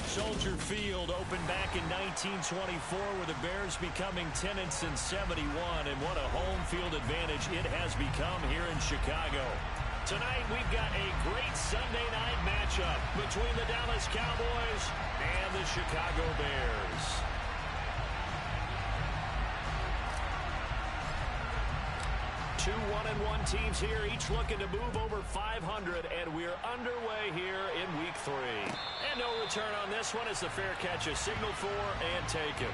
Soldier Field opened back in 1924 with the Bears becoming tenants in 71, and what a home field advantage it has become here in Chicago. Tonight we've got a great Sunday night matchup between the Dallas Cowboys and the Chicago Bears. Two 1-1 teams here, each looking to move over 500, and we're underway here in Week 3. And no return on this one as the fair catch is signaled for and taken.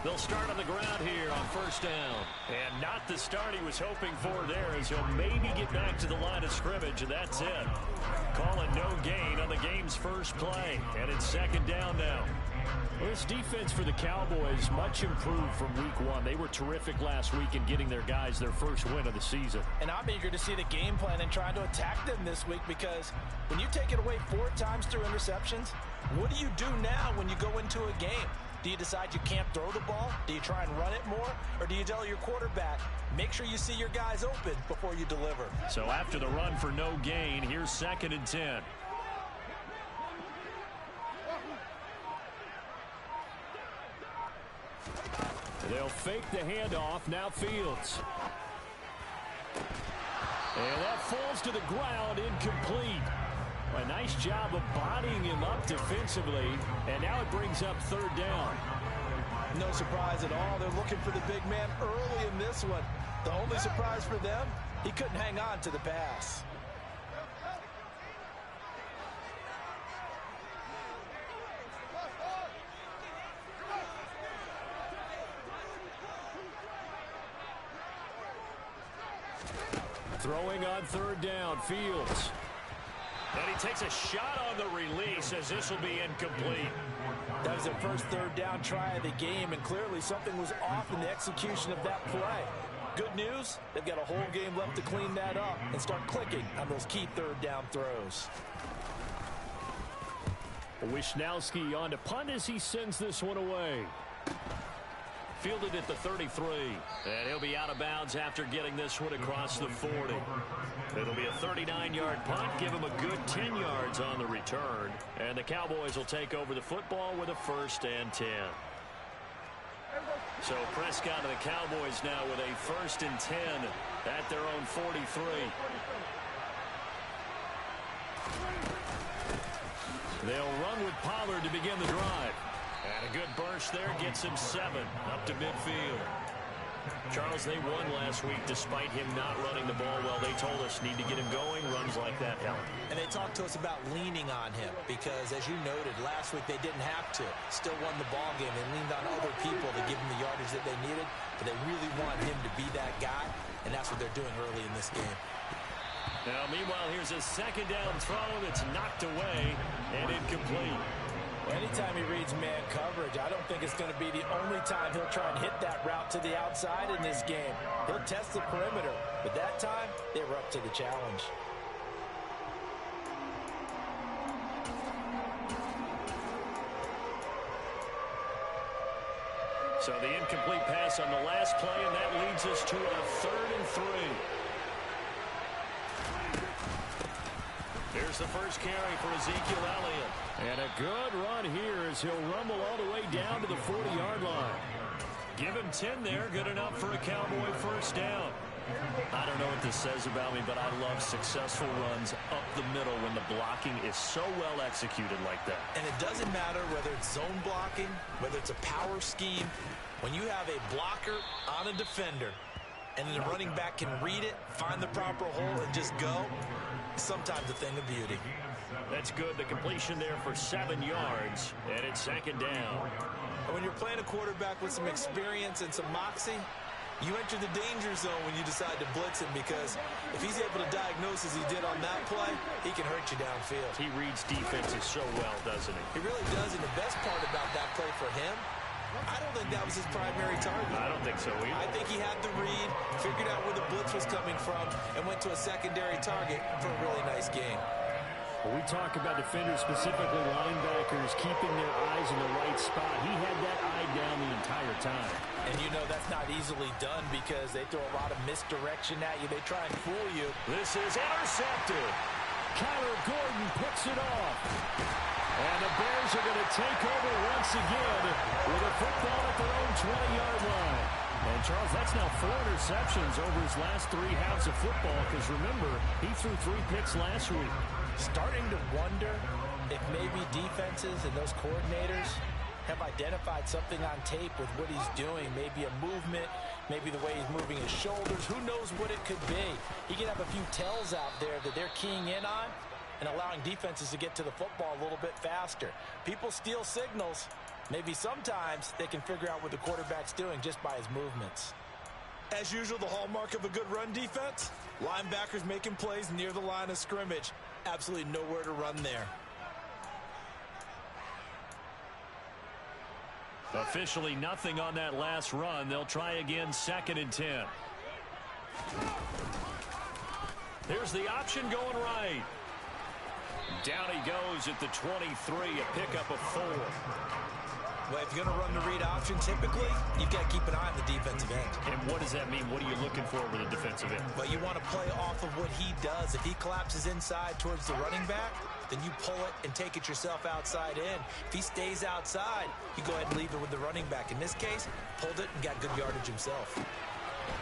They'll start on the ground here on first down. And not the start he was hoping for there, as he'll maybe get back to the line of scrimmage, and that's it. Calling no gain on the game's first play. And it's second down now. Well, this defense for the Cowboys much improved from Week 1. They were terrific last week in getting their guys their first win of the season. And I'm eager to see the game plan and trying to attack them this week, because when you take it away 4 times through interceptions, what do you do now when you go into a game? Do you decide you can't throw the ball? Do you try and run it more? Or do you tell your quarterback, make sure you see your guys open before you deliver? So after the run for no gain, here's 2nd and 10. They'll fake the handoff. Now Fields. And that falls to the ground, incomplete. A nice job of bodying him up defensively, and now it brings up 3rd down. No surprise at all. They're looking for the big man early in this one. The only surprise for them, he couldn't hang on to the pass. Throwing on 3rd down, Fields. And he takes a shot on the release, as this will be incomplete. That was their first 3rd down try of the game, and clearly something was off in the execution of that play. Good news, they've got a whole game left to clean that up and start clicking on those key 3rd down throws. Wisnowski on to punt as he sends this one away. Fielded at the 33. And he'll be out of bounds after getting this one across the 40. It'll be a 39-yard punt. Give him a good 10 yards on the return. And the Cowboys will take over the football with a 1st and 10. So Prescott and the Cowboys now with a 1st and 10 at their own 43. They'll run with Pollard to begin the drive. And a good burst there gets him 7 up to midfield. Charles, they won last week despite him not running the ball well. They told us need to get him going. Runs like that help. And they talked to us about leaning on him because, as you noted, last week they didn't have to. Still won the ball game. They leaned on other people to give them the yardage that they needed. But they really want him to be that guy, and that's what they're doing early in this game. Now, meanwhile, here's a 2nd down throw that's knocked away and incomplete. Anytime he reads man coverage, I don't think it's going to be the only time he'll try and hit that route to the outside in this game. He'll test the perimeter, but that time, they were up to the challenge. So the incomplete pass on the last play, and that leads us to a 3rd and 3. Here's the first carry for Ezekiel Elliott. And a good run here as he'll rumble all the way down to the 40-yard line. Give him 10 there, good enough for a Cowboy 1st down. I don't know what this says about me, but I love successful runs up the middle when the blocking is so well executed like that. And it doesn't matter whether it's zone blocking, whether it's a power scheme. When you have a blocker on a defender and the running back can read it, find the proper hole, and just go, sometimes a thing of beauty. That's good. The completion there for 7 yards, and it's 2nd down. And when you're playing a quarterback with some experience and some moxie, You enter the danger zone when you decide to blitz him, because if he's able to diagnose as he did on that play, he can hurt you downfield. He reads defenses so well, doesn't he? He really does, and the best part about that play for him, I don't think that was his primary target. I don't think so either. I think he had the read, figured out where the blitz was coming from, and went to a secondary target for a really nice game. When we talk about defenders, specifically linebackers, keeping their eyes in the right spot, he had that eye down the entire time. And you know that's not easily done because they throw a lot of misdirection at you. They try and fool you. This is intercepted. Kyler Gordon picks it off. And the Bears are going to take over once again with a football at their own 20-yard line. And, Charles, that's now 4 interceptions over his last 3 halves of football because, remember, he threw 3 picks last week. Starting to wonder if maybe defenses and those coordinators have identified something on tape with what he's doing. Maybe a movement, maybe the way he's moving his shoulders. Who knows what it could be? He can have a few tells out there that they're keying in on and allowing defenses to get to the football a little bit faster. People steal signals. Maybe sometimes they can figure out what the quarterback's doing just by his movements. As usual, the hallmark of a good run defense, linebackers making plays near the line of scrimmage. Absolutely nowhere to run there. Officially nothing on that last run. They'll try again, 2nd and 10. Here's the option going right. Down he goes at the 23, a pickup of 4. Well, if you're going to run the read option, typically, you've got to keep an eye on the defensive end. And what does that mean? What are you looking for with a defensive end? Well, you want to play off of what he does. If he collapses inside towards the running back, then you pull it and take it yourself outside in. If he stays outside, you go ahead and leave it with the running back. In this case, pulled it and got good yardage himself.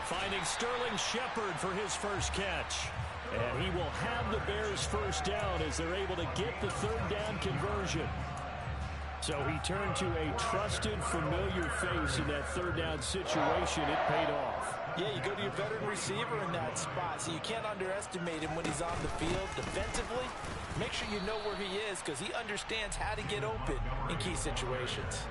Finding Sterling Shepard for his first catch. And he will have the Bears first down as they're able to get the 3rd down conversion. So he turned to a trusted, familiar face in that 3rd down situation. It paid off. Yeah, you go to your veteran receiver in that spot, so you can't underestimate him when he's on the field defensively. Make sure you know where he is because he understands how to get open in key situations.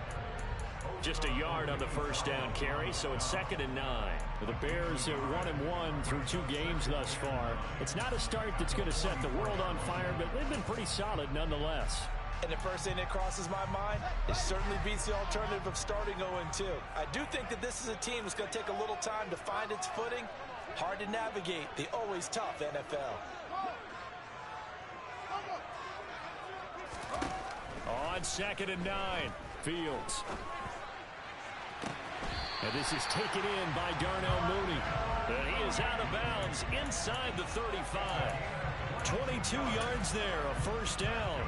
Just a yard on the first down carry, so it's 2nd and 9. The Bears are 1-1 through 2 games thus far. It's not a start that's going to set the world on fire, but they've been pretty solid nonetheless. And the first thing that crosses my mind, it certainly beats the alternative of starting 0-2. I do think that this is a team that's going to take a little time to find its footing. Hard to navigate the always tough NFL. On 2nd and 9, Fields. And this is taken in by Darnell Mooney. And he is out of bounds inside the 35. 22 yards there, a first down.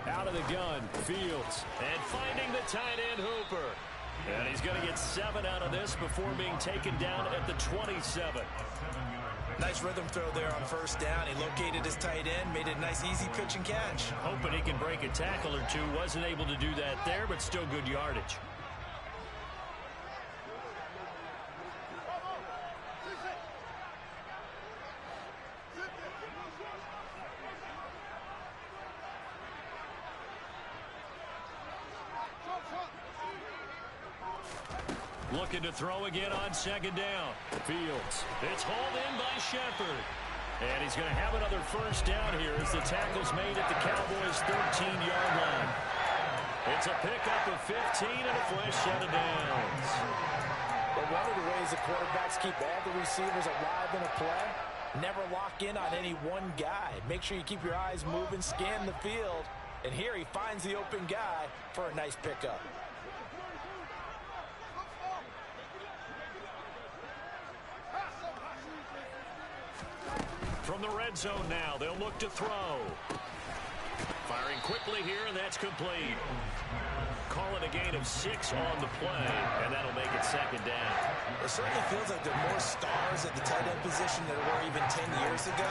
Out of the gun, Fields. And finding the tight end, Hooper. And he's going to get 7 out of this before being taken down at the 27. Nice rhythm throw there on first down. He located his tight end, made it a nice easy pitch and catch. Hoping he can break a tackle or two. Wasn't able to do that there, but still good yardage. Looking to throw again on 2nd down. Fields. It's hauled in by Shepard. And he's going to have another first down here as the tackle's made at the Cowboys' 13-yard line. It's a pickup of 15 and a fresh set of downs. But one of the ways the quarterbacks keep all the receivers alive in a play, never lock in on any one guy. Make sure you keep your eyes moving, scan the field. And here he finds the open guy for a nice pickup. From the red zone now, they'll look to throw. Firing quickly here, and that's complete. Call it a gain of 6 on the play, and that'll make it 2nd down. It certainly feels like there are more stars at the tight end position than there were even 10 years ago.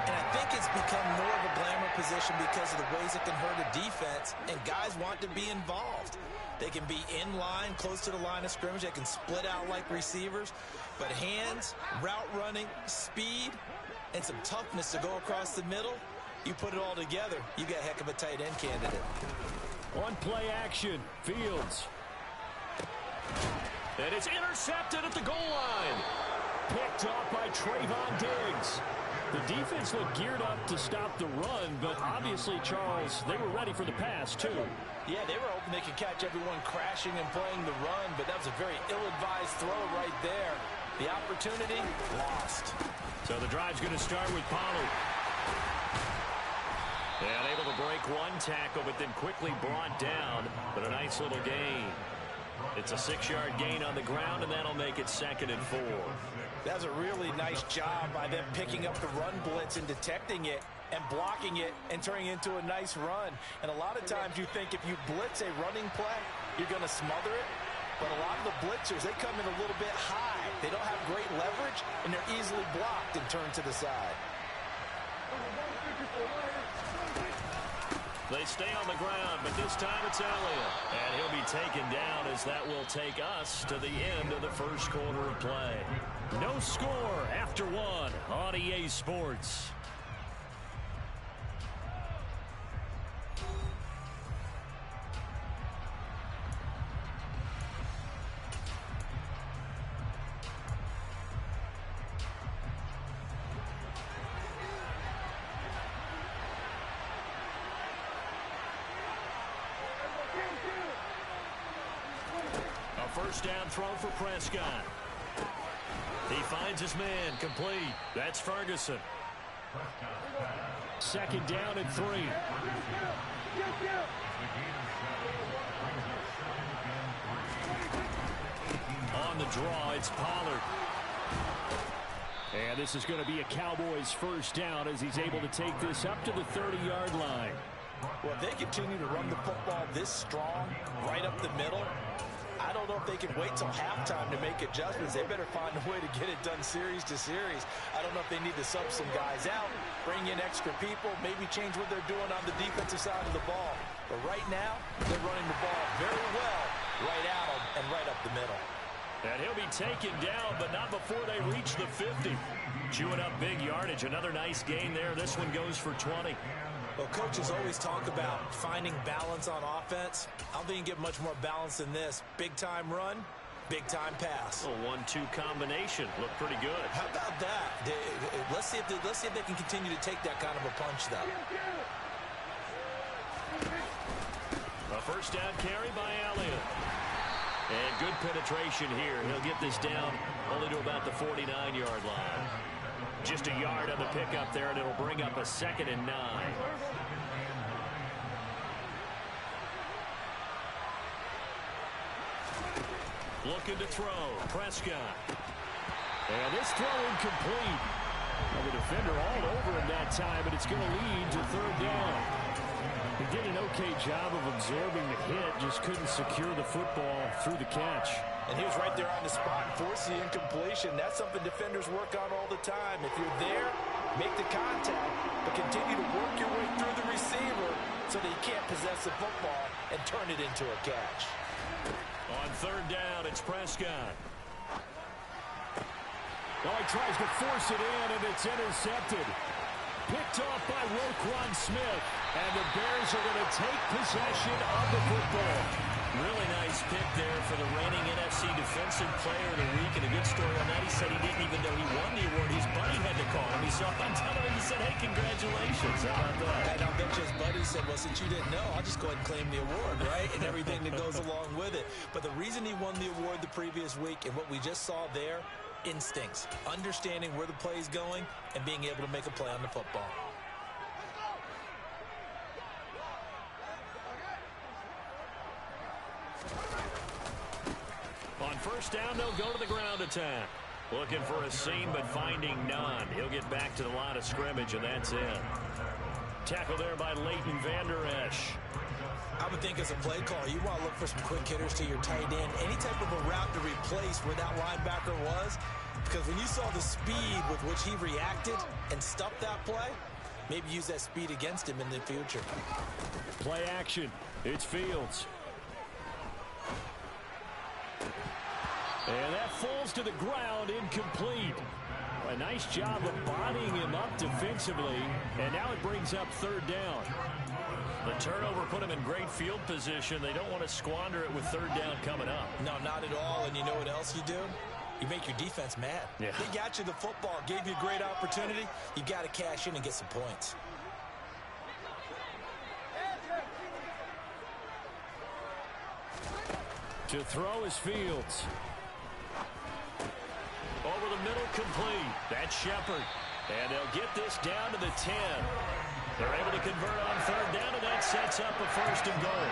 And I think it's become more of a glamour position because of the ways it can hurt a defense, and guys want to be involved. They can be in line, close to the line of scrimmage. They can split out like receivers. But hands, route running, speed, and some toughness to go across the middle, You put it all together, you got a heck of a tight end candidate. On play action, Fields. And it's intercepted at the goal line. Picked off by Trayvon Diggs. The defense looked geared up to stop the run, but obviously, Charles, they were ready for the pass, too. Yeah, they were hoping they could catch everyone crashing and playing the run, but that was a very ill-advised throw right there. The opportunity, lost. So the drive's going to start with Pollard. And able to break one tackle, but then quickly brought down, but a nice little gain. It's a 6-yard gain on the ground, and that'll make it 2nd and 4. That's a really nice job by them picking up the run blitz and detecting it and blocking it and turning it into a nice run. And a lot of times you think if you blitz a running play, you're going to smother it. But a lot of the blitzers, they come in a little bit high. They don't have great leverage, and they're easily blocked and turned to the side. They stay on the ground, but this time it's Elliott. And he'll be taken down as that will take us to the end of the first quarter of play. No score after 1 on EA Sports. First down throw for Prescott. He finds his man, complete. That's Ferguson. 2nd down and 3. On the draw, it's Pollard. And this is going to be a Cowboys first down as he's able to take this up to the 30-yard line. Well, if they continue to run the football this strong, right up the middle, I don't know if they can wait till halftime to make adjustments. They better find a way to get it done series to series. I don't know if they need to sub some guys out, bring in extra people, maybe change what they're doing on the defensive side of the ball. But right now, they're running the ball very well right at them and right up the middle. And he'll be taken down, but not before they reach the 50. Chewing up big yardage. Another nice gain there. This one goes for 20. Well, coaches always talk about finding balance on offense. I don't think you get much more balance than this. Big-time run, big-time pass. A 1-2 combination. Looked pretty good. How about that? Let's see if they can continue to take that kind of a punch, though. A first down carry by Elliott. And good penetration here. He'll get this down only to about the 49-yard line. Just a yard on the pickup there, and it'll bring up a 2nd and 9. Looking to throw. Prescott. And this throw incomplete. Well, the defender all over him that time, but it's going to lead to 3rd down. He did an okay job of absorbing the hit, just couldn't secure the football through the catch. And he was right there on the spot and forced the incompletion. That's something defenders work on all the time. If you're there, make the contact, but continue to work your way through the receiver so that you can't possess the football and turn it into a catch. On 3rd down, it's Prescott. Oh, he tries to force it in, and it's intercepted. Picked off by Roquan Smith, and the Bears are going to take possession of the football. Really nice pick there for the reigning NFC Defensive Player of the Week. And a good story on that, he said he didn't even know he won the award. His buddy had to call him. He saw him on television. He said, hey, congratulations. How about that? And I'll bet you his buddy said, well, since you didn't know, I'll just go ahead and claim the award, right? And everything that goes along with it. But the reason he won the award the previous week and what we just saw there, instincts, understanding where the play is going and being able to make a play on the football. On first down, they'll go to the ground attack. Looking for a seam, but finding none. He'll get back to the line of scrimmage, and that's it. Tackle there by Leighton Vander Esch. I would think as a play call, you want to look for some quick hitters to your tight end. Any type of a route to replace where that linebacker was. Because when you saw the speed with which he reacted and stuffed that play, maybe use that speed against him in the future. Play action. It's Fields. And that falls to the ground, incomplete. A nice job of bodying him up defensively, and now it brings up third down. The turnover put him in great field position. They don't want to squander it with third down coming up. No, not at all. And you know what else you do? You make your defense mad. Yeah. They got you the football, gave you a great opportunity. You got to cash in and get some points. To throw is Fields. Over the middle, complete. That's Shepard. And they'll get this down to the 10. They're able to convert on third down, and that sets up a first and goal.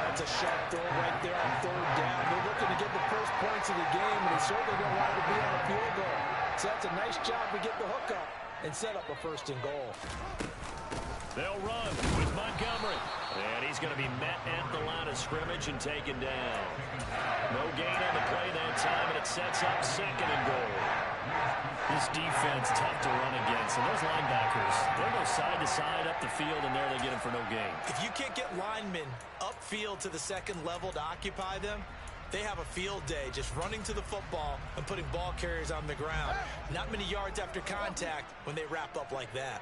That's a sharp throw right there on third down. They're looking to get the first points of the game, and they certainly don't want it to be on a field goal. So that's a nice job to get the hook up and set up a first and goal. They'll run with Montgomery. And he's going to be met at the line of scrimmage and taken down. No gain on the play that time, and it sets up second and goal. This defense tough to run against. And those linebackers, they'll go side to side up the field, and there they get him for no gain. If you can't get linemen upfield to the second level to occupy them, they have a field day just running to the football and putting ball carriers on the ground. Not many yards after contact when they wrap up like that.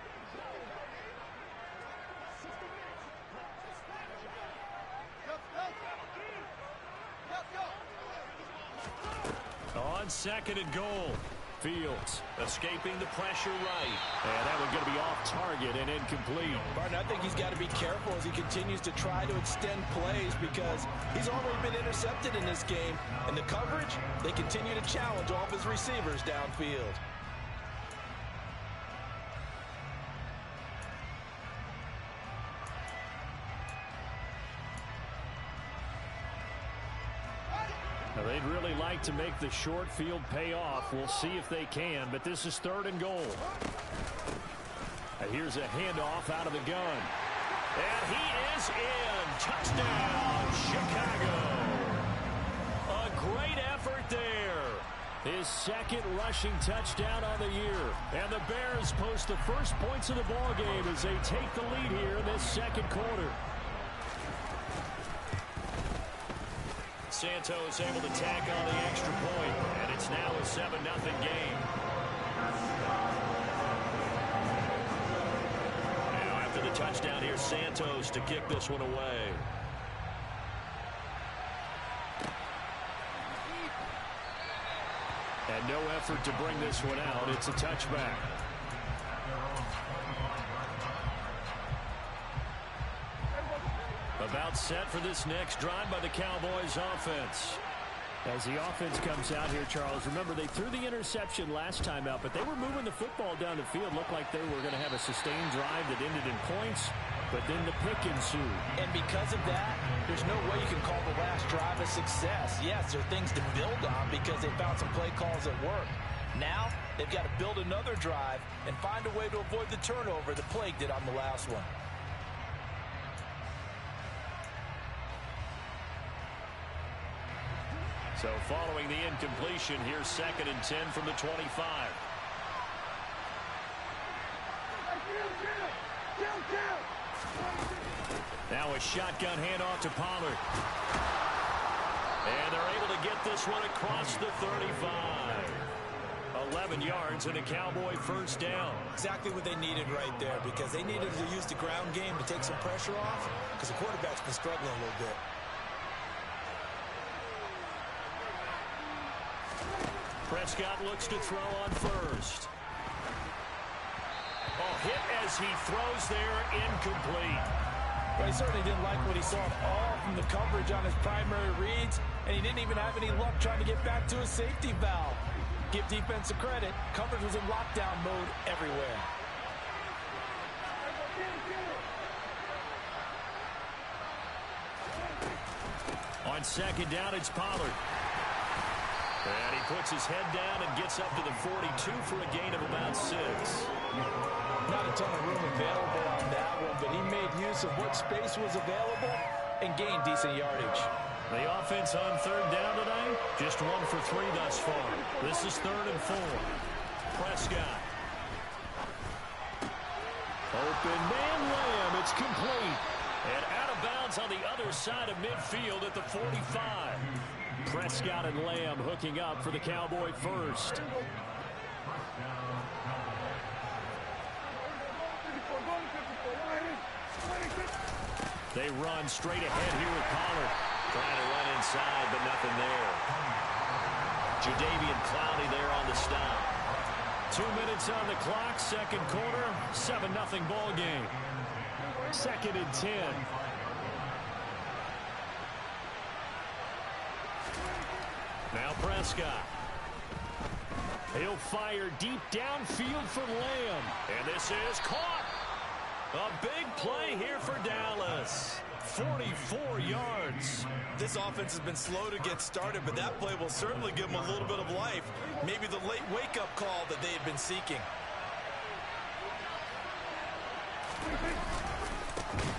On second and goal, Fields escaping the pressure right. And that one's going to be off target and incomplete. Martin, I think he's got to be careful as he continues to try to extend plays because he's already been intercepted in this game. And the coverage, they continue to challenge all of his receivers downfield. Now, they'd really like to make the short field pay off. We'll see if they can, but this is third and goal. Here's a handoff out of the gun. And he is in. Touchdown, Chicago. A great effort there. His second rushing touchdown on the year. And the Bears post the first points of the ballgame as they take the lead here in this second quarter. Santos able to tack on the extra point, and it's now a 7-0 game. Now after the touchdown, here's Santos to kick this one away. And no effort to bring this one out. It's a touchback. About set for this next drive by the Cowboys offense. As the offense comes out here, Charles, remember they threw the interception last time out, but they were moving the football down the field. Looked like they were going to have a sustained drive that ended in points, but then the pick ensued. And because of that, there's no way you can call the last drive a success. Yes, there are things to build on because they found some play calls that work. Now, they've got to build another drive and find a way to avoid the turnover that plagued it on the last one. So following the incompletion, here's 2nd and 10 from the 25. Now a shotgun handoff to Pollard. And they're able to get this one across the 35. 11 yards and a Cowboy first down. Exactly what they needed right there because they needed to use the ground game to take some pressure off because the quarterback's been struggling a little bit. Prescott looks to throw on first. Oh, hit as he throws there, incomplete. Well, he certainly didn't like what he saw at all from the coverage on his primary reads, and he didn't even have any luck trying to get back to his safety valve. Give defense a credit. Coverage was in lockdown mode everywhere. On second down, it's Pollard. And he puts his head down and gets up to the 42 for a gain of about 6. Not a ton of room available on that one, but he made use of what space was available and gained decent yardage. The offense on third down today, just 1 for 3 thus far. This is 3rd and 4. Prescott. Open man, Lamb. It's complete. And out of bounds on the other side of midfield at the 45. Prescott and Lamb hooking up for the Cowboy first. They run straight ahead here with Pollard. Trying to run inside, but nothing there. Jadeveon Clowney there on the stop. 2 minutes on the clock, second quarter, 7-0 ball game. 2nd and 10. Now Prescott. He'll fire deep downfield for Lamb. And this is caught. A big play here for Dallas. 44 yards. This offense has been slow to get started, but that play will certainly give them a little bit of life. Maybe the late wake-up call that they had been seeking.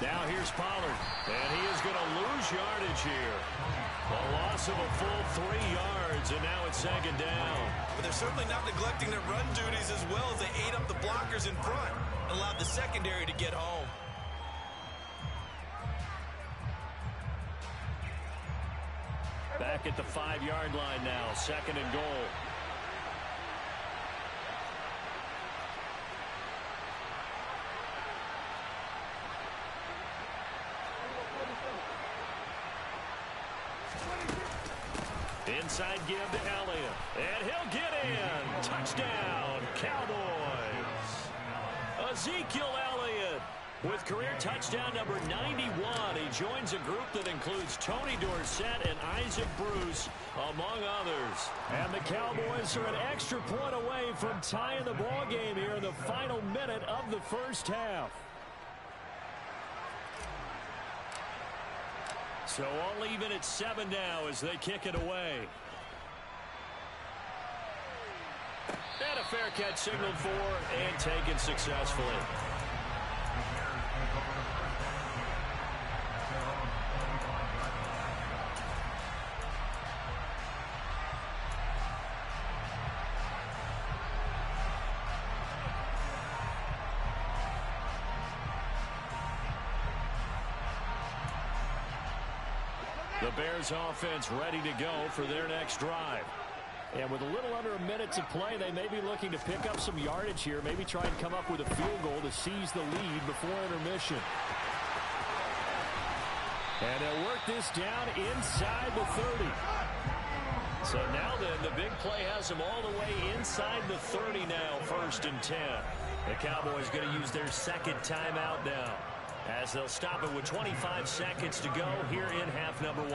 Now here's Pollard, and he is going to lose yardage here. A loss of a full 3 yards, and now it's 2nd down. But they're certainly not neglecting their run duties as well as they ate up the blockers in front and allowed the secondary to get home. Back at the 5-yard line now, 2nd and goal. Inside give to Elliott, and he'll get in. Touchdown, Cowboys. Ezekiel Elliott with career touchdown number 91. He joins a group that includes Tony Dorsett and Isaac Bruce, among others. And the Cowboys are an extra point away from tying the ball game here in the final minute of the first half. So all even at 7 now as they kick it away. And a fair catch signaled for and taken successfully. The Bears offense ready to go for their next drive. And with a little under a minute to play, they may be looking to pick up some yardage here, maybe try and come up with a field goal to seize the lead before intermission. And they'll work this down inside the 30. So now then, the big play has them all the way inside the 30 now, 1st and 10. The Cowboys going to use their 2nd timeout now, as they'll stop it with 25 seconds to go here in half number 1.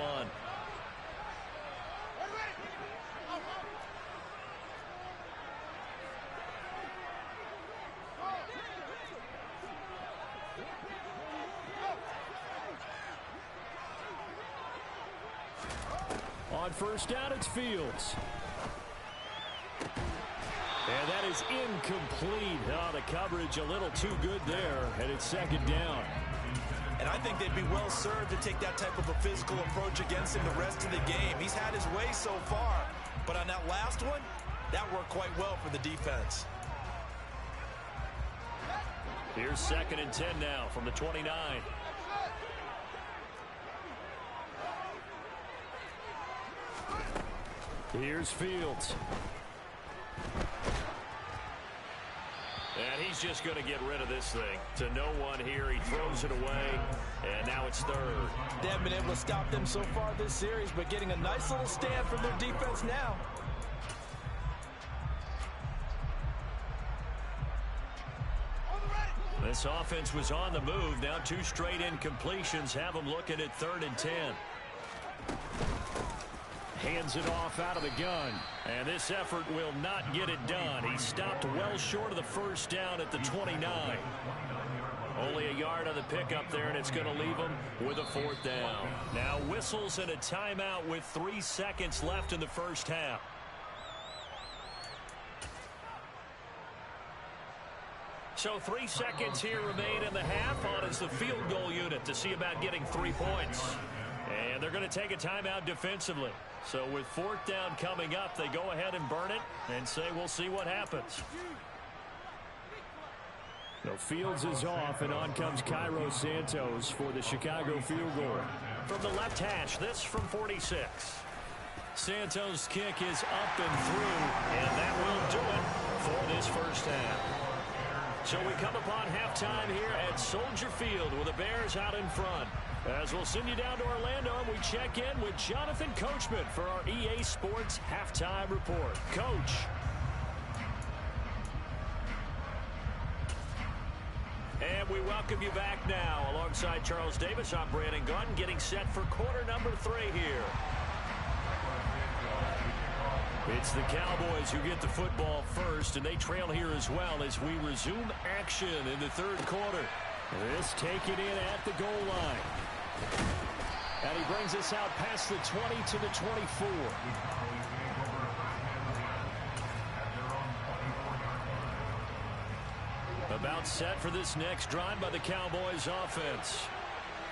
On 1st down, it's Fields. And that is incomplete. Oh, the coverage a little too good there, and it's 2nd down. And I think they'd be well served to take that type of a physical approach against him the rest of the game. He's had his way so far, but on that last one, that worked quite well for the defense. Here's 2nd and 10 now from the 29. Here's Fields. And he's just going to get rid of this thing. To no one here. He throws it away. And now it's 3rd. They haven't been able to stop them so far this series, but getting a nice little stand from their defense now. This offense was on the move. Now 2 straight incompletions have them looking at 3rd and 10. Hands it off out of the gun. And this effort will not get it done. He stopped well short of the 1st down at the 29. Only a yard on the pickup there, and it's going to leave him with a 4th down. Now whistles and a timeout with 3 seconds left in the first half. So 3 seconds here remain in the half on as the field goal unit to see about getting 3 points. And they're going to take a timeout defensively. So with 4th down coming up, they go ahead and burn it and say we'll see what happens. So Fields is off, and on comes Cairo Santos for the Chicago field goal. From the left hash, this from 46. Santos' kick is up and through, and that will do it for this first half. So we come upon halftime here at Soldier Field with the Bears out in front. As we'll send you down to Orlando, and we check in with Jonathan Coachman for our EA Sports Halftime Report. Coach. And we welcome you back now. Alongside Charles Davis, I'm Brandon Gunn, getting set for quarter number 3 here. It's the Cowboys who get the football first, and they trail here as well as we resume action in the third quarter. This taken in at the goal line. And he brings us out past the 20 to the 24. About set for this next drive by the Cowboys offense.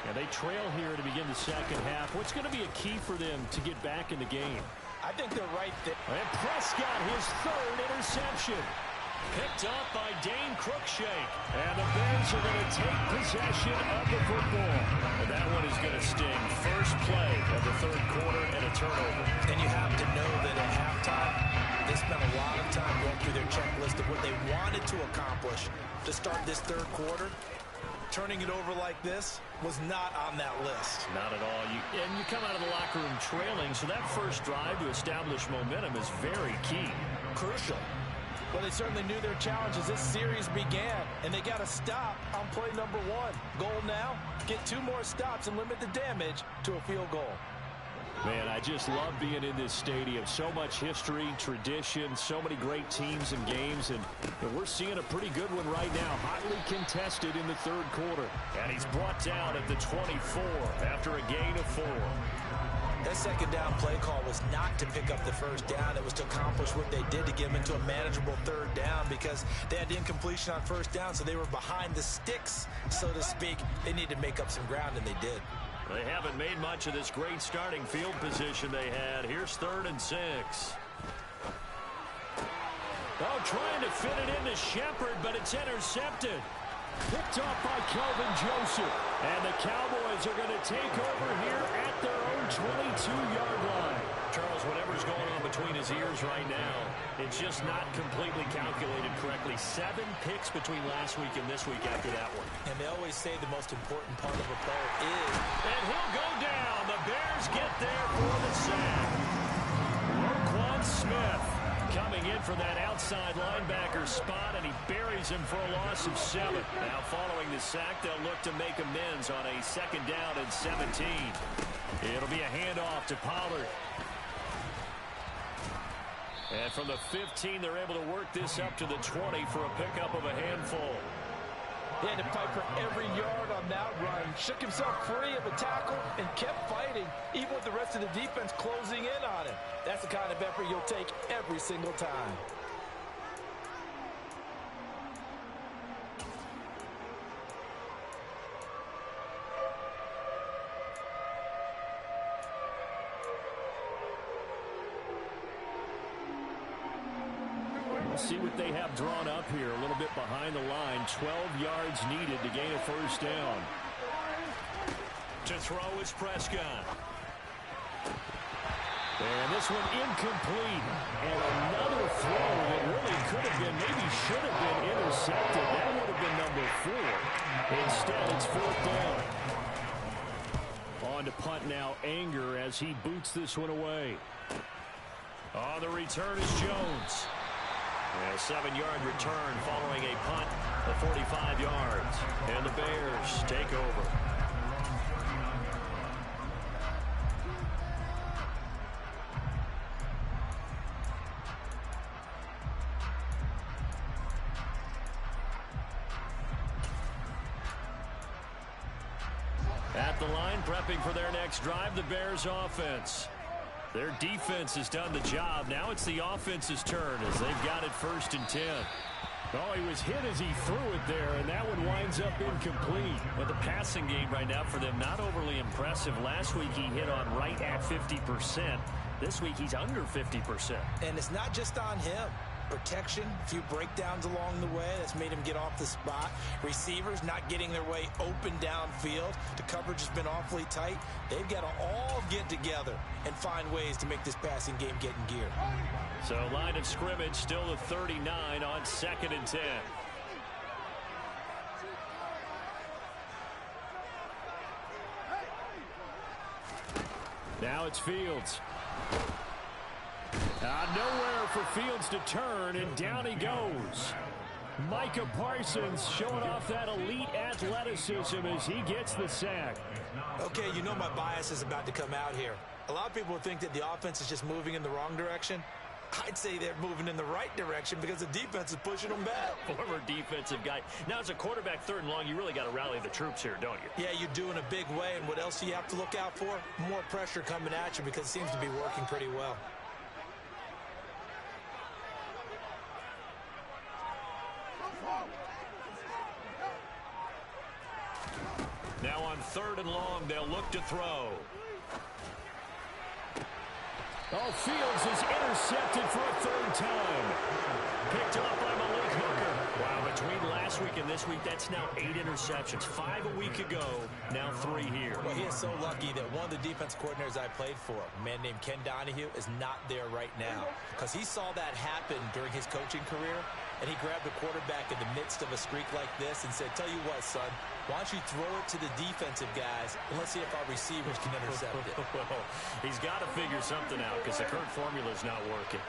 And they trail here to begin the second half. What's going to be a key for them to get back in the game? I think they're right there. And Prescott, his third interception. Picked up by Dane Cruikshank. And the Bears are going to take possession of the football. And that one is going to sting. First play of the third quarter and a turnover. And you have to know that at halftime, they spent a lot of time going through their checklist of what they wanted to accomplish to start this third quarter. Turning it over like this was not on that list. Not at all. And you come out of the locker room trailing, so that first drive to establish momentum is very key. Crucial. Well, they certainly knew their challenge as this series began, and they got to stop on play number 1. Goal now, get 2 more stops and limit the damage to a field goal. Man, I just love being in this stadium. So much history, tradition, so many great teams and games, and we're seeing a pretty good one right now. Hotly contested in the third quarter. And he's brought down at the 24 after a gain of 4. That second down play call was not to pick up the first down. It was to accomplish what they did to get them into a manageable third down because they had incompletion on first down, so they were behind the sticks, so to speak. They needed to make up some ground, and they did. They haven't made much of this great starting field position they had. Here's 3rd and 6. Oh, trying to fit it into Shepard, but it's intercepted. Picked off by Kelvin Joseph. And the Cowboys are going to take over here at their own 22-yard line. Charles, whatever's going on between his ears right now, it's just not completely calculated correctly. 7 picks between last week and this week after that one. And they always say the most important part of a player is... And he'll go down. The Bears get there for the sack. Roquan Smith coming in for that outside linebacker spot, and he buries him for a loss of 7. Now following the sack, they'll look to make amends on a 2nd down and 17. It'll be a handoff to Pollard. And from the 15, they're able to work this up to the 20 for a pickup of a handful. He had to fight for every yard on that run. Shook himself free of a tackle and kept fighting, even with the rest of the defense closing in on him. That's the kind of effort you'll take every single time. See what they have drawn up here. A little bit behind the line. 12 yards needed to gain a first down. To throw is Prescott. And this one incomplete. And another throw that really could have been, maybe should have been intercepted. That would have been number 4. Instead, it's 4th down. On to punt now, Anger, as he boots this one away. On the return is Jones. A 7-yard return following a punt of 45 yards. And the Bears take over. At the line, prepping for their next drive, the Bears offense. Their defense has done the job. Now it's the offense's turn as they've got it 1st and 10. Oh, he was hit as he threw it there, and that one winds up incomplete. But the passing game right now for them, not overly impressive. Last week he hit on right at 50%. This week he's under 50%. And it's not just on him. Protection, a few breakdowns along the way. That's made him get off the spot. Receivers not getting their way open downfield. The coverage has been awfully tight. They've got to all get together and find ways to make this passing game get in gear. So line of scrimmage still at 39 on 2nd and 10. Now it's Fields. Nowhere for Fields to turn, and down he goes. Micah Parsons showing off that elite athleticism as he gets the sack. Okay, you know my bias is about to come out here. A lot of people think that the offense is just moving in the wrong direction. I'd say they're moving in the right direction because the defense is pushing them back. Former defensive guy. Now, as a quarterback, 3rd and long, you really got to rally the troops here, don't you? Yeah, you do in a big way. And what else do you have to look out for? More pressure coming at you because it seems to be working pretty well. Now on 3rd and long, they'll look to throw. Oh, Fields is intercepted for a 3rd time. Picked up by Malik Hooker. Wow, between last week and this week, that's now 8 interceptions. 5 a week ago, now 3 here. Well, he is so lucky that one of the defense coordinators I played for, a man named Ken Donahue, is not there right now. Because he saw that happen during his coaching career, and he grabbed the quarterback in the midst of a streak like this and said, tell you what, son, why don't you throw it to the defensive guys, and let's see if our receivers can intercept it. Well, he's got to figure something out because the current formula is not working.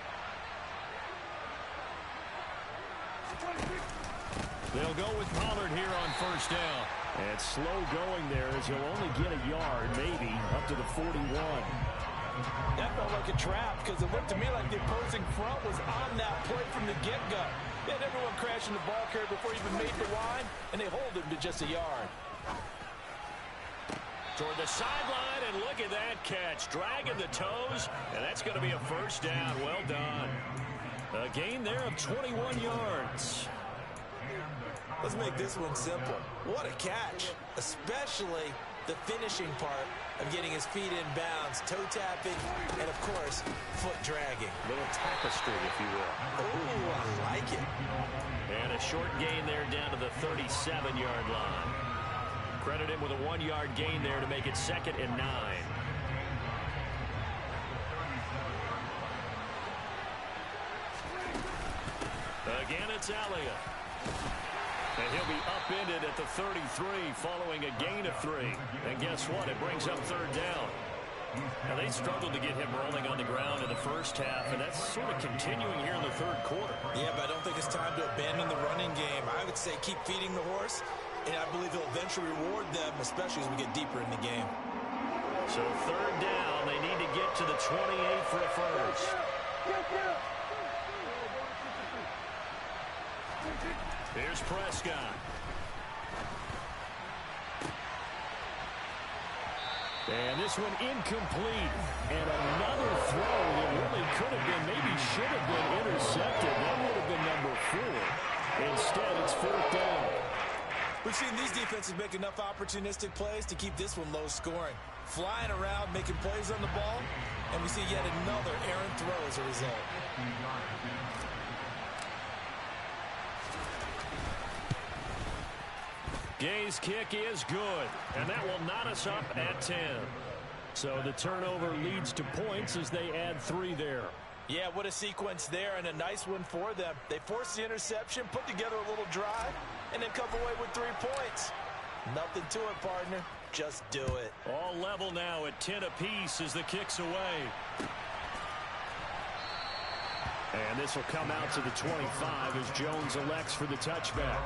They'll go with Pollard here on 1st down. And slow going there as he'll only get a yard, maybe, up to the 41. That felt like a trap because it looked to me like the opposing front was on that play from the get-go. They had everyone crashing the ball carrier before he even made the line, and they hold him to just a yard. Toward the sideline, and look at that catch. Dragging the toes, and that's going to be a 1st down. Well done. A gain there of 21 yards. Let's make this one simple. What a catch, especially the finishing part of getting his feet in bounds, toe tapping, and of course, foot dragging. Little tapestry, if you will. Ooh, I like it. And a short gain there down to the 37-yard line. Credit him with a 1-yard gain there to make it 2nd and 9. Again, it's Elliott. And he'll be upended at the 33 following a gain of 3. And guess what? It brings up 3rd down. Now, they struggled to get him rolling on the ground in the 1st half, and that's sort of continuing here in the 3rd quarter. Yeah, but I don't think it's time to abandon the running game. I would say keep feeding the horse, and I believe he'll eventually reward them, especially as we get deeper in the game. So 3rd down, they need to get to the 28 for a 1st. Here's Prescott. And this one incomplete. And another throw that really could have been, maybe should have been intercepted. That would have been number 4. Instead, it's 4th down. We've seen these defenses make enough opportunistic plays to keep this one low scoring. Flying around, making plays on the ball, and we see yet another errant throw as a result. Gay's kick is good, and that will knot us up at 10. So the turnover leads to points as they add 3 there. Yeah, what a sequence there, and a nice one for them. They forced the interception, put together a little drive, and then come away with 3 points. Nothing to it, partner. Just do it. All level now at 10 apiece as the kick's away. And this will come out to the 25 as Jones elects for the touchback.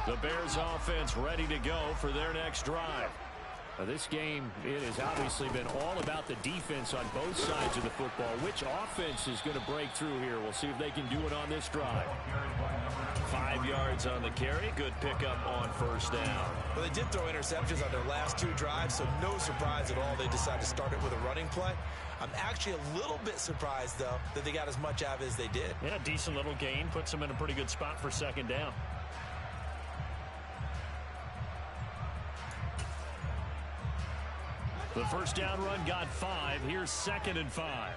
The Bears offense ready to go for their next drive. Now, this game, it has obviously been all about the defense on both sides of the football. Which offense is going to break through here? We'll see if they can do it on this drive. 5 yards on the carry. Good pickup on 1st down. Well, they did throw interceptions on their last 2 drives, so no surprise at all they decided to start it with a running play. I'm actually a little bit surprised, though, that they got as much out of it as they did. Yeah, decent little gain. Puts them in a pretty good spot for 2nd down. The 1st down run got 5. Here's 2nd and 5.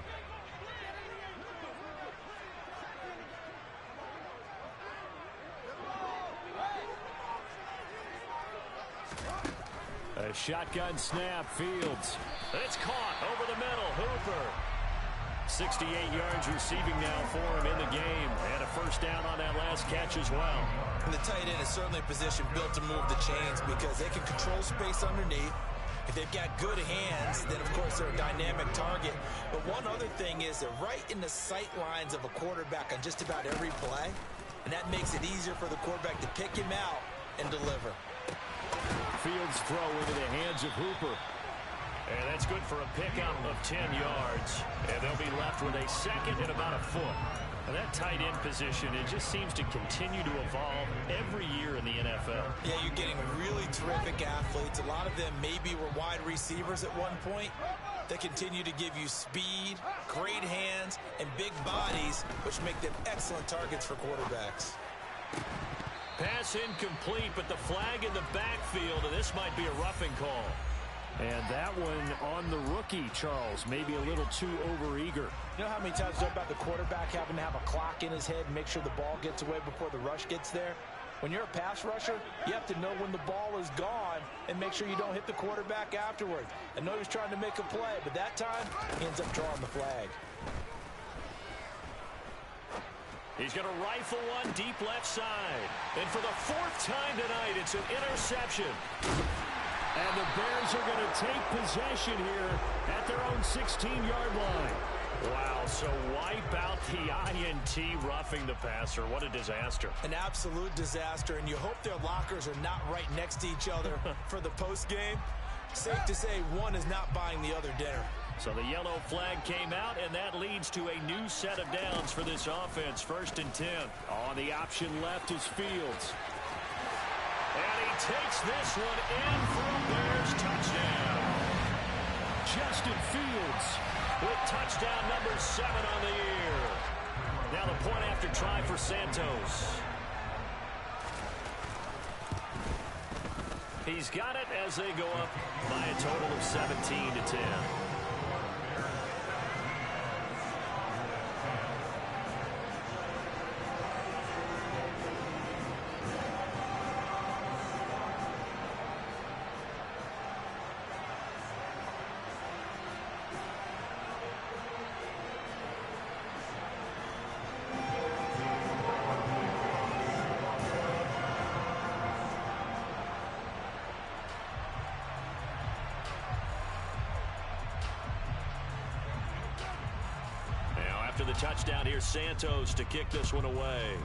A shotgun snap, Fields. It's caught over the middle, Hooper. 68 yards receiving now for him in the game. And a first down on that last catch as well. And the tight end is certainly a position built to move the chains because they can control space underneath. If they've got good hands, then, of course, they're a dynamic target. But one other thing is they're right in the sight lines of a quarterback on just about every play. And that makes it easier for the quarterback to pick him out and deliver. Fields throw into the hands of Hooper. And that's good for a pickup of 10 yards. And they'll be left with a second and about a foot. And that tight end position, it just seems to continue to evolve every year in the NFL. Yeah, you're getting really terrific athletes. A lot of them maybe were wide receivers at one point. They continue to give you speed, great hands, and big bodies, which make them excellent targets for quarterbacks. Pass incomplete, but the flag in the backfield, and this might be a roughing call. And that one on the rookie, Charles, maybe a little too overeager. You know how many times talk about the quarterback having to have a clock in his head and make sure the ball gets away before the rush gets there? When you're a pass rusher, you have to know when the ball is gone and make sure you don't hit the quarterback afterwards. I know he was trying to make a play, but that time, he ends up drawing the flag. He's going to rifle one deep left side. And for the fourth time tonight, it's an interception. And the Bears are going to take possession here at their own 16-yard line. Wow, so wipe out the INT roughing the passer. What a disaster. An absolute disaster, and you hope their lockers are not right next to each other for the postgame. Safe to say one is not buying the other dinner. So the yellow flag came out, and that leads to a new set of downs for this offense. 1st and 10. On the option left is Fields. And he takes this one in for a Bears touchdown. Justin Fields with touchdown number 7 on the year. Now the point after try for Santos. He's got it as they go up by a total of 17-10. The touchdown here, Santos to kick this one away.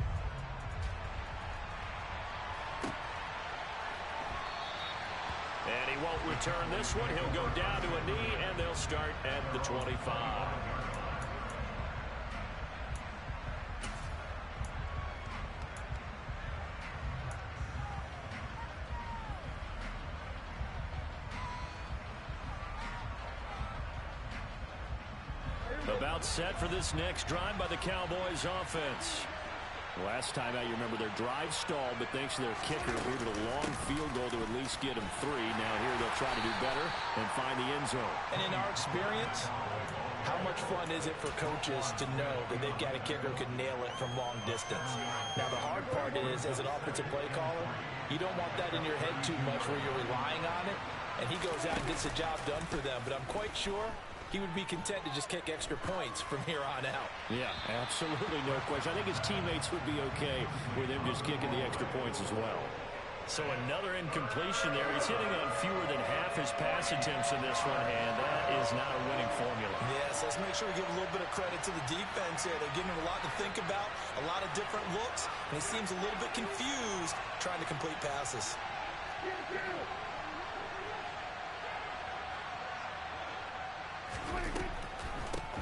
And he won't return this one. He'll go down to a knee, and they'll start at the 25. About set for this next drive by the Cowboys offense. Last time out, you remember their drive stalled, but thanks to their kicker, needed a long field goal to at least get them 3. Now here they'll try to do better and find the end zone. And in our experience, how much fun is it for coaches to know that they've got a kicker who can nail it from long distance? Now the hard part is, as an offensive play caller, you don't want that in your head too much where you're relying on it, and he goes out and gets the job done for them. But I'm quite sure he would be content to just kick extra points from here on out. Yeah, absolutely, no question. I think his teammates would be okay with him just kicking the extra points as well. So another incompletion there. He's hitting on fewer than half his pass attempts in this one, and that is not a winning formula. Yes, let's make sure we give a little bit of credit to the defense here. They're giving him a lot to think about, a lot of different looks, and he seems a little bit confused trying to complete passes.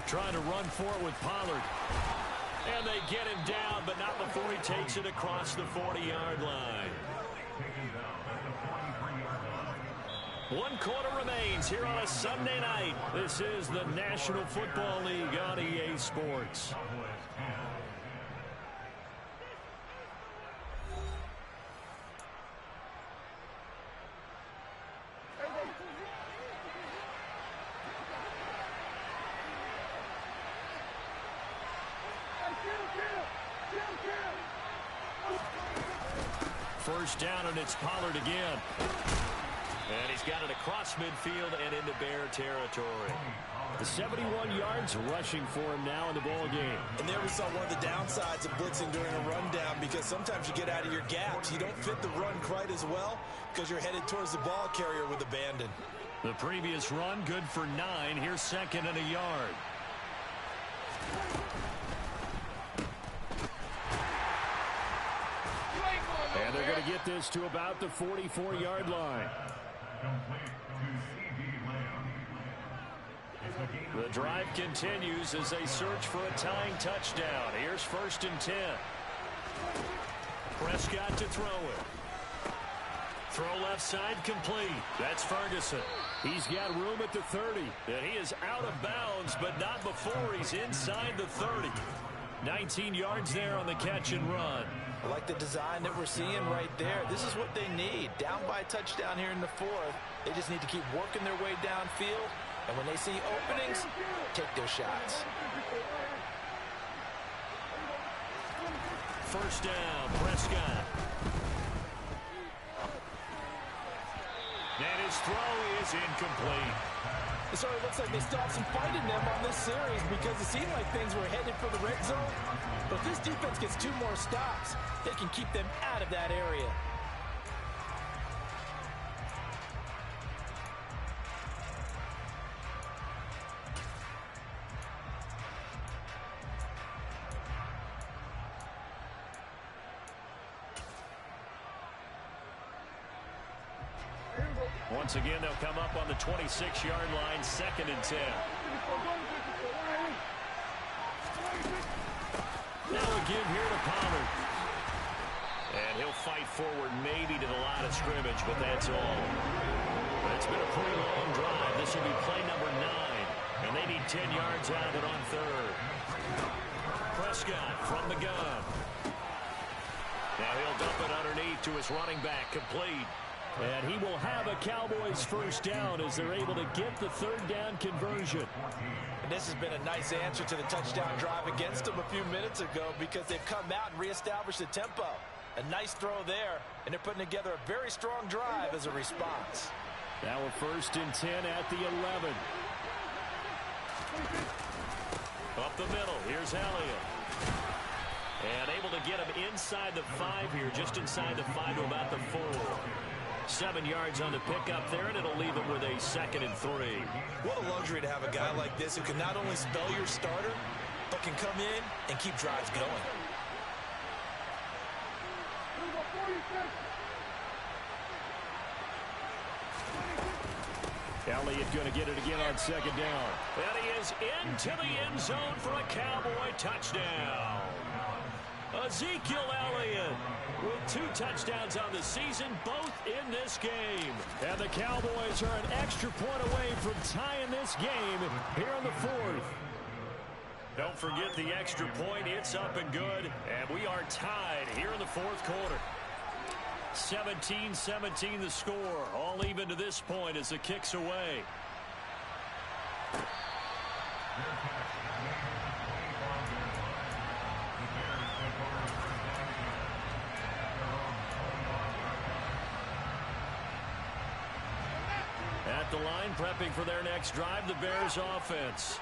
Trying to run for it with Pollard. And they get him down, but not before he takes it across the 40-yard line. 1 quarter remains here on a Sunday night. This is the National Football League on EA Sports. First down, and it's Pollard again. And he's got it across midfield and into Bear territory. The 71 yards rushing for him now in the ball game. And there we saw one of the downsides of blitzing during a rundown, because sometimes you get out of your gaps. You don't fit the run quite as well because you're headed towards the ball carrier with abandon. The previous run good for 9. Here's second and a yard. And they're going to get this to about the 44-yard line. The drive continues as they search for a tying touchdown. Here's first and 10. Prescott to throw it. Throw left side complete. That's Ferguson. He's got room at the 30. And he is out of bounds, but not before he's inside the 30. 19 yards there on the catch and run. I like the design that we're seeing right there. This is what they need. Down by a touchdown here in the 4th. They just need to keep working their way downfield. And when they see openings, take their shots. First down, Prescott. And his throw is incomplete. It sort of looks like they stopped some fight in them on this series, because it seemed like things were headed for the red zone. But if this defense gets 2 more stops, they can keep them out of that area. Once again, they'll come up on the 26-yard line, second and 10. Now a give here to Pollard. And he'll fight forward maybe to the line of scrimmage, but that's all. It's been a pretty long drive. This will be play number 9. And they need 10 yards out of it on third. Prescott from the gun. Now he'll dump it underneath to his running back, complete. And he will have a Cowboys first down as they're able to get the third down conversion. And this has been a nice answer to the touchdown drive against them a few minutes ago, because they've come out and reestablished the tempo. A nice throw there, and they're putting together a very strong drive as a response. Now a first and 10 at the 11. Up the middle, here's Elliott. And able to get him inside the 5 here, just inside the 5 to about the 4. 7 yards on the pickup there, and it'll leave it with a second and 3. What a luxury to have a guy like this who can not only spell your starter, but can come in and keep drives going. Elliott going to get it again on second down. And he is into the end zone for a Cowboy touchdown. Ezekiel Elliott with 2 touchdowns on the season, both in this game. And the Cowboys are an extra point away from tying this game here in the 4th. Don't forget the extra point. It's up and good. And we are tied here in the 4th quarter. 17-17 the score. All even to this point as the kick's away. At the line, prepping for their next drive, the Bears offense.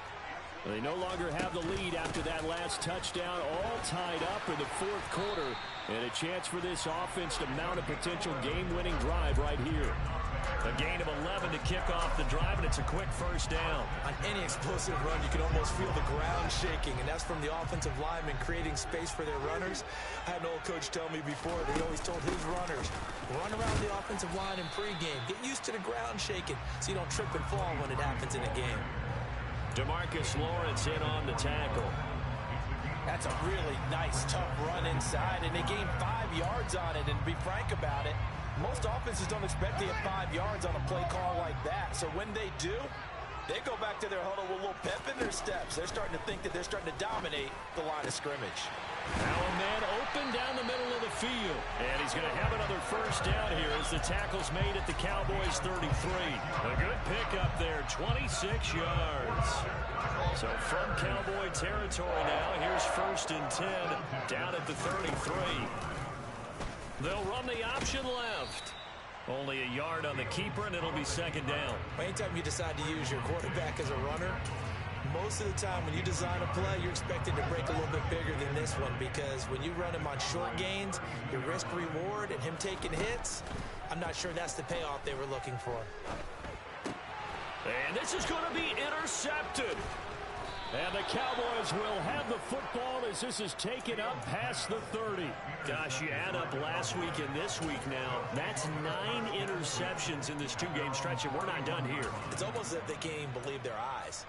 They no longer have the lead after that last touchdown, all tied up in the 4th quarter. And a chance for this offense to mount a potential game-winning drive right here. A gain of 11 to kick off the drive, and it's a quick first down. On any explosive run, you can almost feel the ground shaking, and that's from the offensive linemen creating space for their runners. I had an old coach tell me before, he always told his runners, run around the offensive line in pregame. Get used to the ground shaking so you don't trip and fall when it happens in a game. DeMarcus Lawrence in on the tackle. That's a really nice, tough run inside, and they gained 5 yards on it. And to be frank about it, most offenses don't expect to get 5 yards on a play call like that. So when they do, they go back to their huddle with a little pep in their steps. They're starting to think that they're starting to dominate the line of scrimmage. Now a man open down the middle of the field. And he's going to have another first down here as the tackle's made at the Cowboys 33. A good pickup there, 26 yards. So from Cowboy territory now, here's first and 10 down at the 33. They'll run the option left. Only a yard on the keeper, and it'll be second down. Anytime you decide to use your quarterback as a runner, most of the time when you design a play, you're expected to break a little bit bigger than this one, because when you run him on short gains, your risk-reward and him taking hits, I'm not sure that's the payoff they were looking for. And this is going to be intercepted. And the Cowboys will have the football as this is taken up past the 30. Gosh, you add up last week and this week now. That's 9 interceptions in this two-game stretch, and we're not done here. It's almost as if they can't even believe their eyes.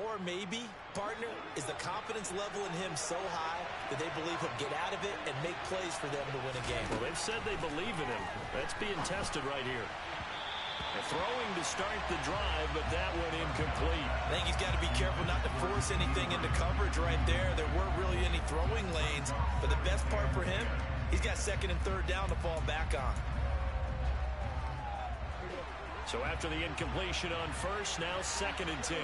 Or maybe, partner, is the confidence level in him so high that they believe he'll get out of it and make plays for them to win a game. Well, they've said they believe in him. That's being tested right here. They're throwing to start the drive, but that went incomplete. I think he's got to be careful not to force anything into coverage right there. There weren't really any throwing lanes, but the best part for him, he's got second and third down to fall back on. So after the incompletion on first, now second and 10.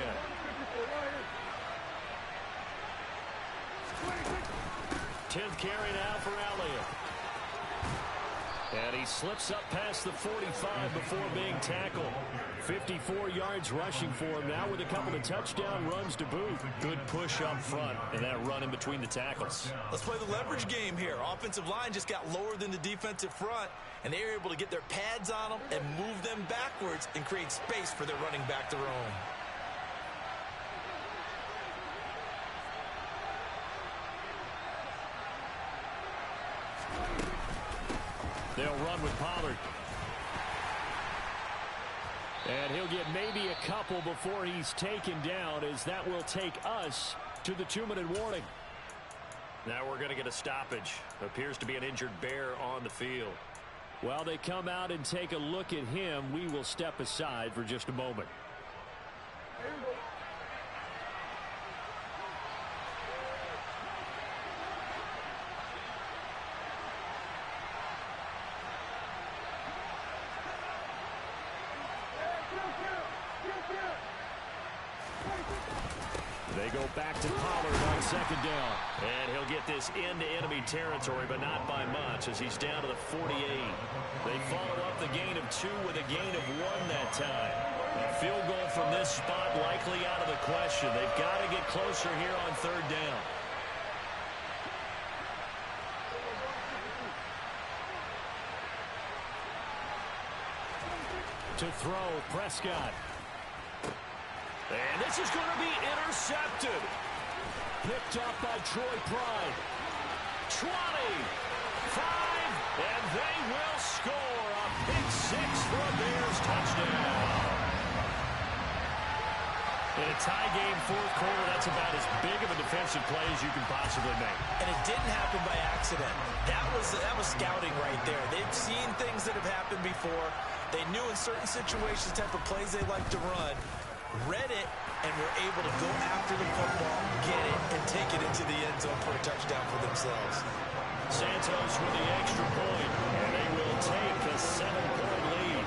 10th carry now for Elliott. And he slips up past the 45 before being tackled. 54 yards rushing for him now with a couple of touchdown runs to boot. Good push up front and that run in between the tackles. Let's play the leverage game here. Offensive line just got lower than the defensive front, and they were able to get their pads on them and move them backwards and create space for their running back to roam. They'll run with Pollard. And he'll get maybe a couple before he's taken down, as that will take us to the 2-minute warning. Now we're going to get a stoppage. Appears to be an injured Bear on the field. While they come out and take a look at him, we will step aside for just a moment. They go back to Pollard on second down. And he'll get this into enemy territory, but not by much, as he's down to the 48. They follow up the gain of 2 with a gain of 1 that time. A field goal from this spot likely out of the question. They've got to get closer here on third down. To throw, Prescott. And this is going to be intercepted. Picked up by Troy Pride. 20, 5, and they will score a pick 6 for a Bears touchdown. In a tie game fourth quarter, that's about as big of a defensive play as you can possibly make. And it didn't happen by accident. That was scouting right there. They've seen things that have happened before. They knew in certain situations the type of plays they like to run. Read it, and were able to go after the football, get it, and take it into the end zone for a touchdown for themselves. Santos with the extra point, and they will take a 7-point lead.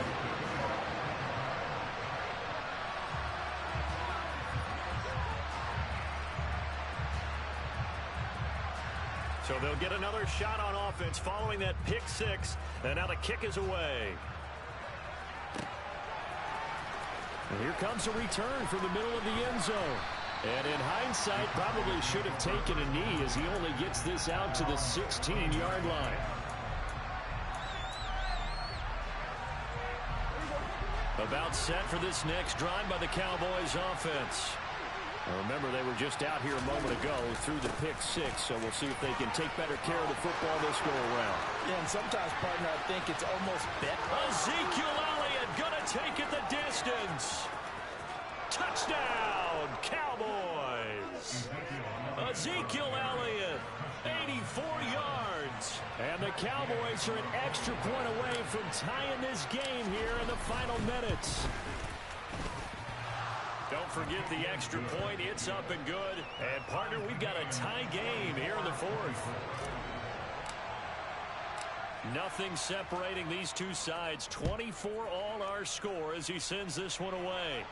So they'll get another shot on offense following that pick 6, and now the kick is away. And here comes a return from the middle of the end zone. And in hindsight, probably should have taken a knee, as he only gets this out to the 16-yard line. About set for this next drive by the Cowboys offense. Now remember, they were just out here a moment ago through the pick 6, so we'll see if they can take better care of the football this go-around. Yeah, and sometimes, partner, I think it's almost bet. Ezekiel Elliott gonna take it the distance. Touchdown, Cowboys. Ezekiel Elliott, 84 yards. And the Cowboys are an extra point away from tying this game here in the final minutes. Don't forget the extra point. It's up and good. And, partner, we've got a tie game here in the fourth. Nothing separating these two sides. 24 all our score as he sends this one away.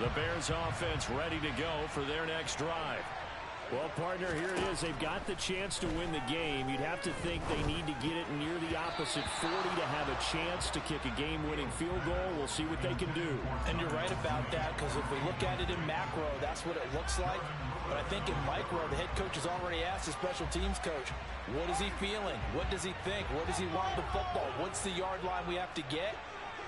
The Bears offense ready to go for their next drive. Well, partner, here it is. They've got the chance to win the game. You'd have to think they need to get it near the opposite 40 to have a chance to kick a game-winning field goal. We'll see what they can do. And you're right about that, because if we look at it in macro, that's what it looks like. But I think in micro, the head coach has already asked the special teams coach, what is he feeling? What does he think? Where does he want the football? What's the yard line we have to get?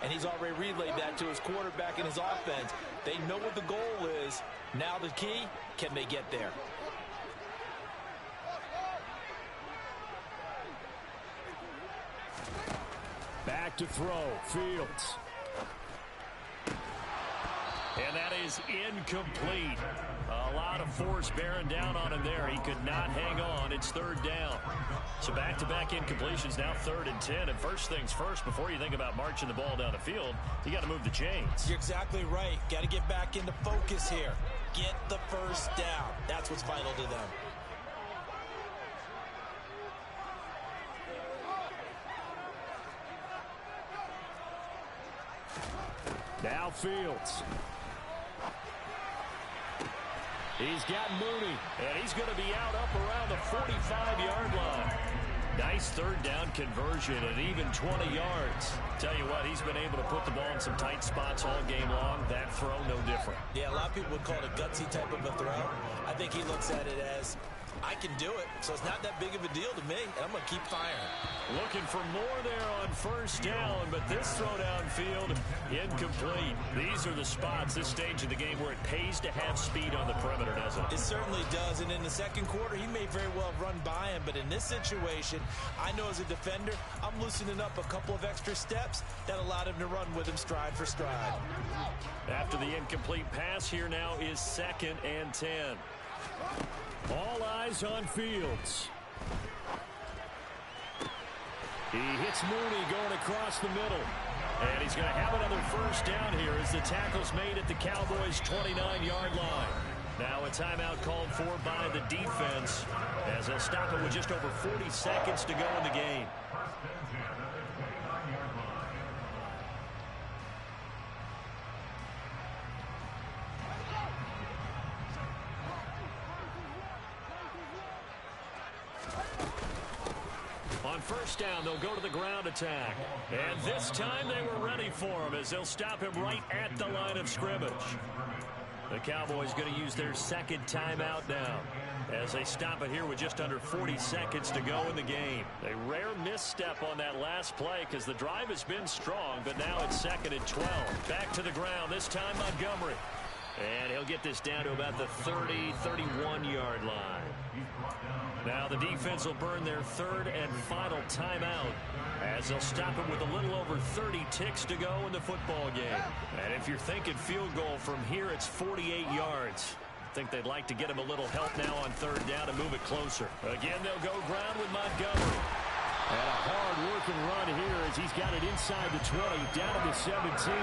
And he's already relayed that to his quarterback and his offense. They know what the goal is. Now the key, can they get there? Back to throw, Fields. And that is incomplete. A lot of force bearing down on him there. He could not hang on. It's third down. So back-to-back incompletions, now 3rd and 10. And first things first, before you think about marching the ball down the field, you got to move the chains. You're exactly right. Got to get back into focus here. Get the first down. That's what's vital to them. Now Fields. He's got Mooney, and he's going to be out up around the 45-yard line. Nice third down conversion and even 20 yards. Tell you what, he's been able to put the ball in some tight spots all game long. That throw, no different. Yeah, a lot of people would call it a gutsy type of a throw. I think he looks at it as, I can do it, so it's not that big of a deal to me, and I'm going to keep firing. Looking for more there on first down, but this throw downfield, incomplete. These are the spots, this stage of the game, where it pays to have speed on the perimeter, doesn't it? It certainly does, and in the second quarter, he may very well run by him, but in this situation, I know as a defender, I'm loosening up a couple of extra steps that allowed him to run with him stride for stride. After the incomplete pass, here now is 2nd and 10. All eyes on Fields. He hits Mooney going across the middle. And he's going to have another first down here as the tackle's made at the Cowboys' 29-yard line. Now a timeout called for by the defense as they'll stop it with just over 40 seconds to go in the game. On first down, they'll go to the ground attack. And this time they were ready for him as they'll stop him right at the line of scrimmage. The Cowboys going to use their second timeout now as they stop it here with just under 40 seconds to go in the game. A rare misstep on that last play because the drive has been strong, but now it's 2nd and 12. Back to the ground, this time Montgomery. And he'll get this down to about the 30, 31-yard line. Now the defense will burn their third and final timeout as they'll stop it with a little over 30 ticks to go in the football game. And if you're thinking field goal from here, it's 48 yards. I think they'd like to get him a little help now on third down and move it closer. Again, they'll go ground with Montgomery. And a hard-working run here as he's got it inside the 20, down to the 17.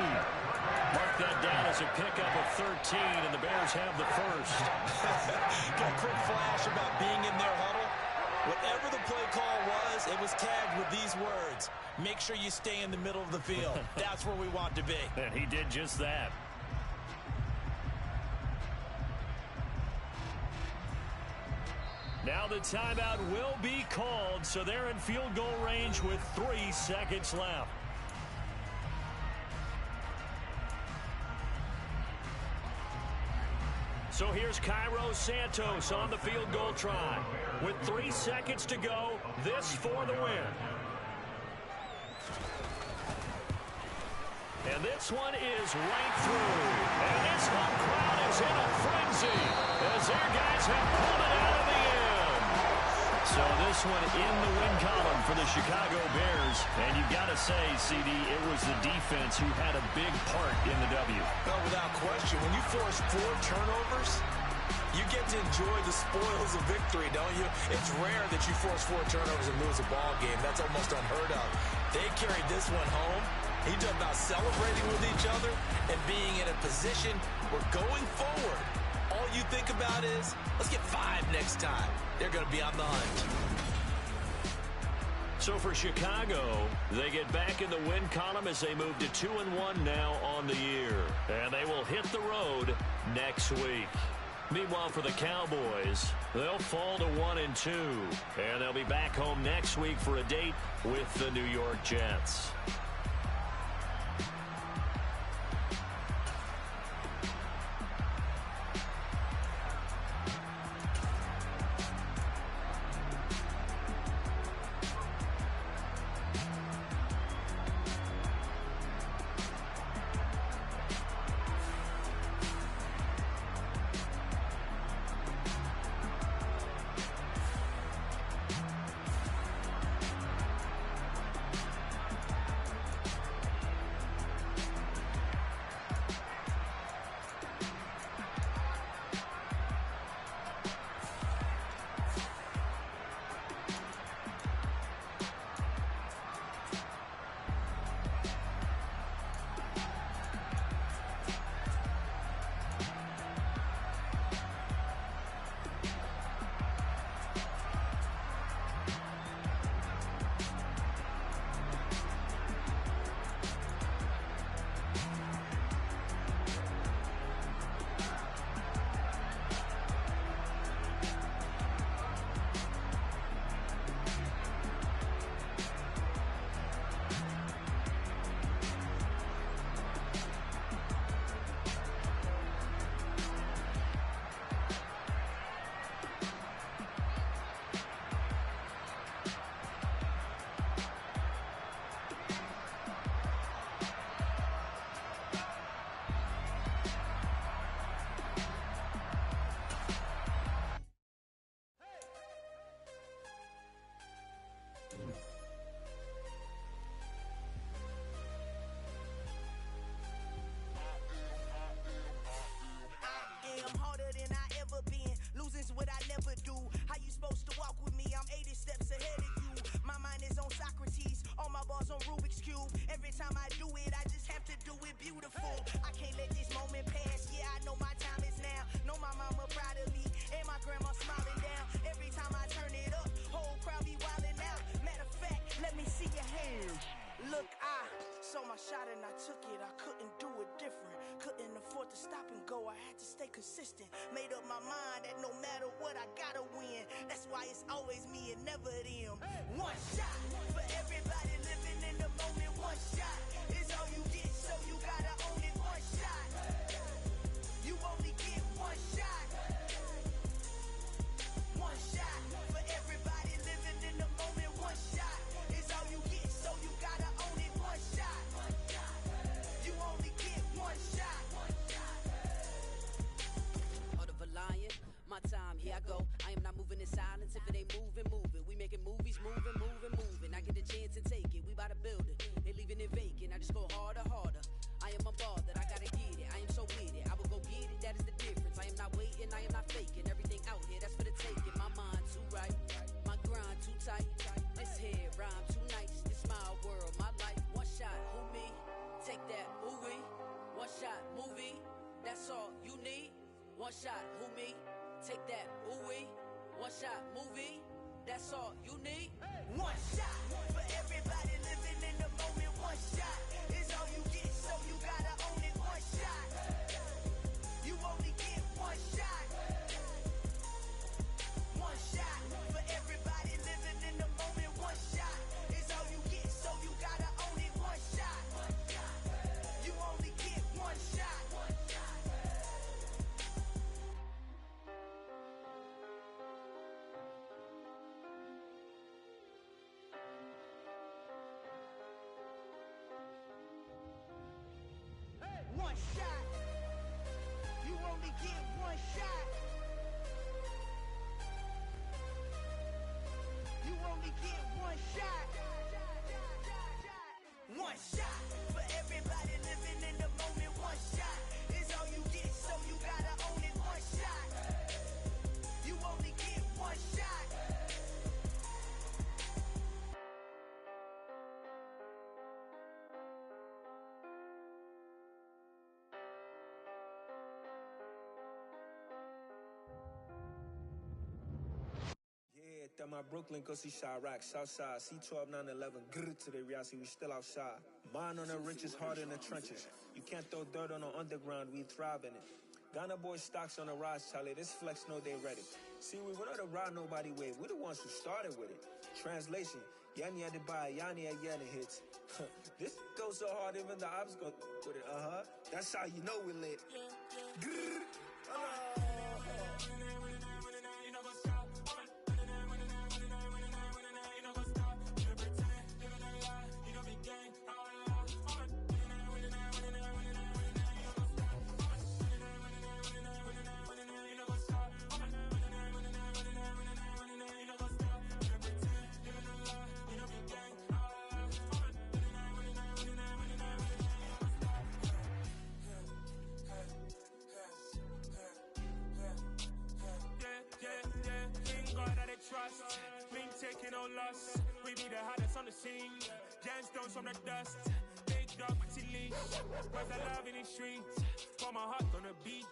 Mark that down as a pickup of 13, and the Bears have the first. Got a quick flash about being in their huddle. Whatever the play call was, it was tagged with these words. Make sure you stay in the middle of the field. That's where we want to be. And he did just that. Now the timeout will be called, so they're in field goal range with 3 seconds left. So here's Cairo Santos on the field goal try. With 3 seconds to go, this for the win. And this one is right through. And this home crowd is in a frenzy as their guys have pulled it out of the end. So this one in the win column for the Chicago Bears. And you've got to say, CD, it was the defense who had a big part in the W. No, without question. When you force 4 turnovers, you get to enjoy the spoils of victory, don't you? It's rare that you force 4 turnovers and lose a ball game. That's almost unheard of. They carried this one home. He talked about celebrating with each other and being in a position where going forward, all you think about is, let's get 5 next time. They're going to be on the hunt. So for Chicago, they get back in the win column as they move to 2-1 now on the year. And they will hit the road next week. Meanwhile, for the Cowboys, they'll fall to 1-2. And they'll be back home next week for a date with the New York Jets. What I never do. How you supposed to walk with me? I'm 80 steps ahead of you. My mind is on Socrates, all my balls on Rubik's Cube. Every time I do it, I just have to do it beautiful. I can't let this moment pass. Yeah, I know my time is now. Know my mama proud of me, and my grandma smiling down. Every time I turn it up, whole crowd be wilding out. Matter of fact, let me see your hands. Look, I saw my shot and I took it. I couldn't do it different. Couldn't afford to stop and go. I had to stay consistent. Made up my mind that no matter what, I gotta win. That's why it's always me and never them. One shot for everybody living in the moment. One shot is all you get, so you gotta own it. One shot. You only get one shot. One shot for everybody living in the moment. One shot is all you get, so you gotta own it. One shot. You only get one shot. Heart of a lion, my time, here I go. I am not moving in silence. If it ain't moving, moving. We making movies, moving, moving, moving. I get a chance to take it. We bout to build it. They leaving it vacant. I just go harder, harder. I am a ball that I gotta get it. I am so with it. I will go get it. That is the difference. I am not waiting. I am not faking. Everything out here, that's for the taking. My mind too right. My grind too tight. This head rhyme too nice. This my world, my life. One shot, who me? Take that, ooh wee. One shot, movie. That's all you need. One shot, who me? Take that, ooh wee. One shot, movie. That's all you need. One shot for everybody living in the moment. One shot is all you get, so you gotta own it. One shot. You only get one shot. One shot for everybody living in the moment. One shot is all you get, so you gotta own it. One shot. You only get one shot. at my Brooklyn, go see Chirac, Southside, C12, 911, grrr to the Riasi, we still outside. Mine on the riches, hard in the trenches. You can't throw dirt on the underground, we thrive in it. Ghana boys stocks on the rise, Charlie, this flex know they ready. See, we were not to ride nobody with, we the ones who started with it. Translation, Yanni had to buy, Yanni had getting hits. This goes so hard, even the ops go with it, That's how you know we lit. Grrr. Trust, been taking no loss. We be the hottest on the scene. Gemstones from the dust. Big dog, pretty leash. Where's the love in the streets? Pour my heart on the beat.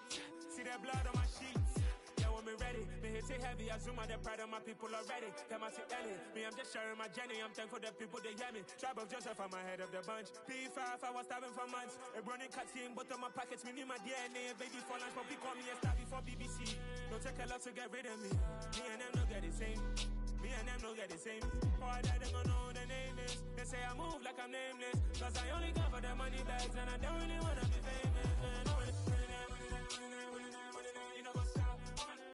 See that blood on my sheets. Yeah, when me ready, me hit it heavy. I zoom out the pride of my people already. Them I see Ellie. Me, I'm just sharing my journey. I'm thankful that people they hear me. Tribe of Joseph, I'm ahead of the bunch. P5, I was starving for months. A running cut team, but on my pockets, me knew my DNA. Baby for lunch, but we call me a star before BBC. Don't take a lot to get rid of me. Me and them don't get the same. Me and them don't get the same. Oh, I don't know who the name is. They say I move like I'm nameless. Cause I only come for the money bags and I don't really wanna be famous. Man.